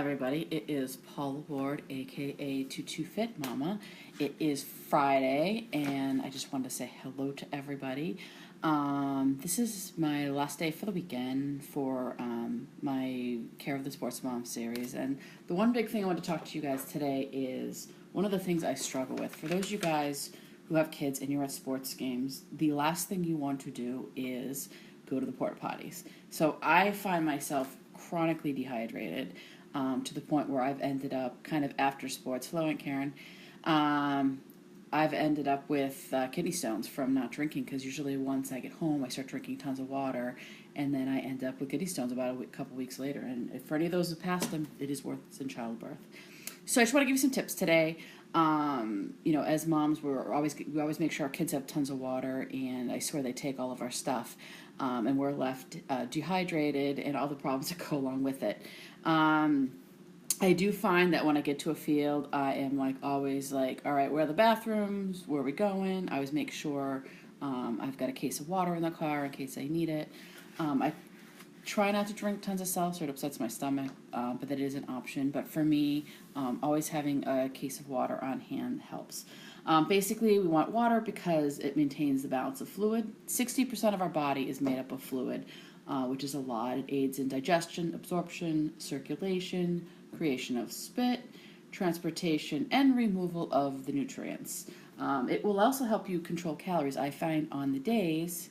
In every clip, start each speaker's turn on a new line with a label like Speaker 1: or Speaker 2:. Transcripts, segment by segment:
Speaker 1: everybody. It is Paula Ward, aka Tutu Fit Mama. It is Friday, and I just wanted to say hello to everybody. This is my last day for the weekend for my Care of the Sports Mom series, and the one big thing I want to talk to you guys today is one of the things I struggle with. For those of you guys who have kids and you're at sports games, the last thing you want to do is go to the porta potties. So I find myself chronically dehydrated to the point where I've ended up kind of after sports. Hello, Aunt Karen. I've ended up with kidney stones from not drinking, because usually once I get home I start drinking tons of water, and then I end up with kidney stones about a couple weeks later. And if for any of those who passed them, it is worse than childbirth. So I just want to give you some tips today. As moms, we always make sure our kids have tons of water, and I swear they take all of our stuff, and we're left dehydrated and all the problems that go along with it. I do find that when I get to a field, I am always all right, where are the bathrooms? Where are we going? I always make sure I've got a case of water in the car in case I need it. I try not to drink tons of seltzer. It upsets my stomach, but that is an option. But for me, always having a case of water on hand helps. Basically, we want water because it maintains the balance of fluid. 60% of our body is made up of fluid, which is a lot. It aids in digestion, absorption, circulation, creation of spit, transportation, and removal of the nutrients. It will also help you control calories. I find on the days,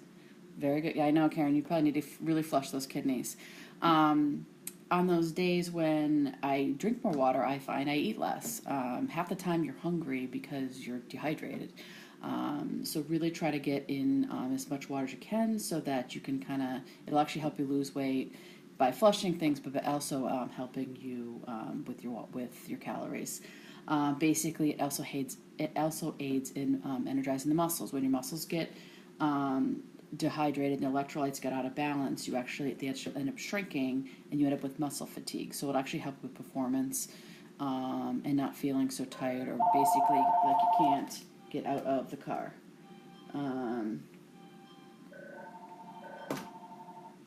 Speaker 1: very good. Yeah, I know, Karen, you probably need to really flush those kidneys. On those days when I drink more water, I find I eat less. Half the time you're hungry because you're dehydrated. So really try to get in as much water as you can, so that you can it'll actually help you lose weight by flushing things, but also helping you with your calories. Basically, it also aids in energizing the muscles. When your muscles get dehydrated and electrolytes get out of balance, they end up shrinking, and you end up with muscle fatigue. So it'll actually help with performance and not feeling so tired, or basically like you can't get out of the car.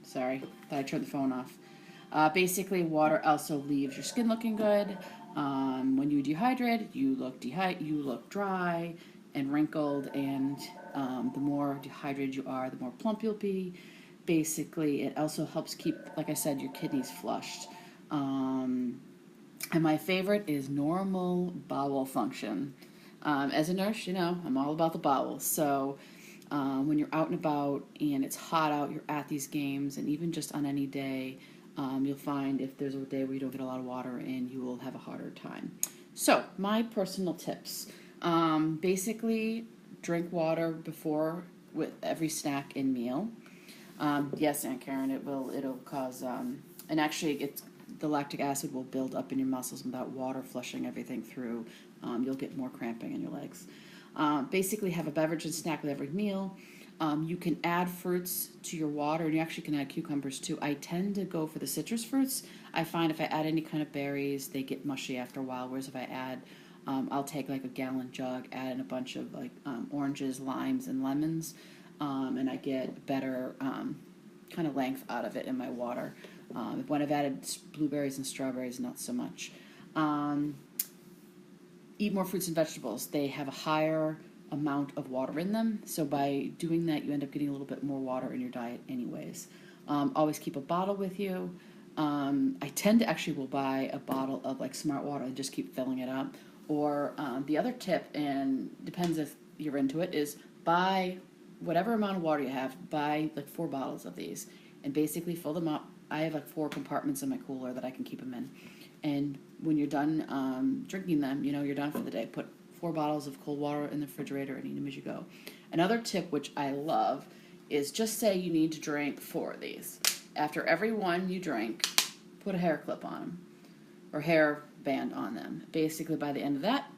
Speaker 1: Sorry, thought I turned the phone off. Basically, water also leaves your skin looking good. When you dehydrate, you look dry and wrinkled, and the more dehydrated you are, the more plump you'll be. Basically, it also helps keep, like I said, your kidneys flushed. And my favorite is normal bowel function. As a nurse, I'm all about the bowels. So when you're out and about and it's hot out, you're at these games, and even just on any day, you'll find if there's a day where you don't get a lot of water in, you will have a harder time. So my personal tips. Basically, drink water with every snack and meal. Yes, Aunt Karen, it'll cause, and actually the lactic acid will build up in your muscles without water flushing everything through. You'll get more cramping in your legs. Basically, have a beverage and snack with every meal. You can add fruits to your water, and you actually can add cucumbers too. I tend to go for the citrus fruits. I find if I add any kind of berries, they get mushy after a while, whereas if I add I'll take a gallon jug, add in a bunch of oranges, limes, and lemons, and I get better kind of length out of it in my water. When I've added blueberries and strawberries, not so much. Eat more fruits and vegetables. They have a higher amount of water in them, so by doing that, you end up getting a little bit more water in your diet anyways. Always keep a bottle with you. I tend to actually will buy a bottle of Smart Water and just keep filling it up. Or the other tip, and depends if you're into it, is buy whatever amount of water you have. Buy 4 bottles of these and basically fill them up. I have 4 compartments in my cooler that I can keep them in. And when you're done drinking them, you're done for the day. Put 4 bottles of cold water in the refrigerator and eat them as you go. Another tip, which I love, is just say you need to drink 4 of these. After every one you drink, put a hair clip on them or hair band on them. Basically, by the end of that,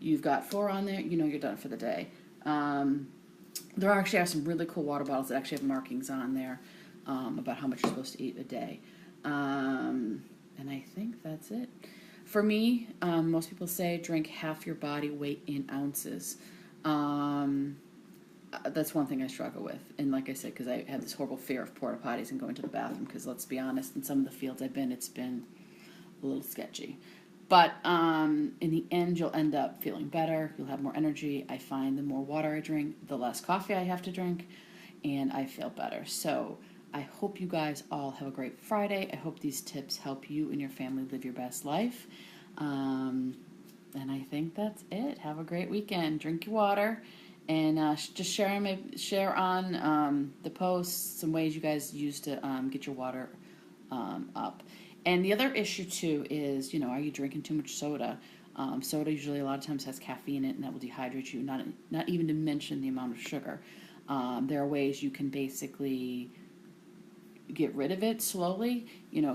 Speaker 1: you've got 4 on there. You're done for the day. There actually are some really cool water bottles that actually have markings on there about how much you're supposed to eat a day. And I think that's it. For me, most people say drink half your body weight in ounces. That's one thing I struggle with. And like I said, because I have this horrible fear of porta potties and going to the bathroom, because let's be honest, in some of the fields I've been, it's been a little sketchy. But in the end, you'll end up feeling better. You'll have more energy. I find the more water I drink, the less coffee I have to drink, and I feel better. So I hope you guys all have a great Friday. I hope these tips help you and your family live your best life. And I think that's it. Have a great weekend. Drink your water, and just share on the posts some ways you guys use to get your water up. And the other issue too is, are you drinking too much soda? Soda usually a lot of times has caffeine in it, and that will dehydrate you. Not even to mention the amount of sugar. There are ways you can basically get rid of it slowly.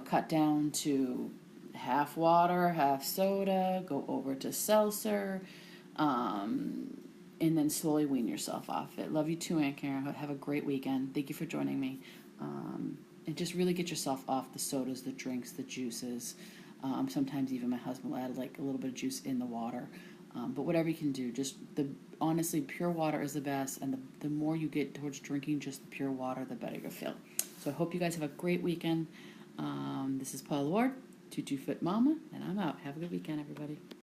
Speaker 1: Cut down to half water, half soda, go over to seltzer, and then slowly wean yourself off it. Love you too, Aunt Karen. Have a great weekend. Thank you for joining me. And just really get yourself off the sodas, the drinks, the juices. Sometimes even my husband will add like a little bit of juice in the water. But whatever you can do, honestly, pure water is the best. And the more you get towards drinking just the pure water, the better you'll feel. So I hope you guys have a great weekend. This is Paula Ward, 2 Fit Mama, and I'm out. Have a good weekend, everybody.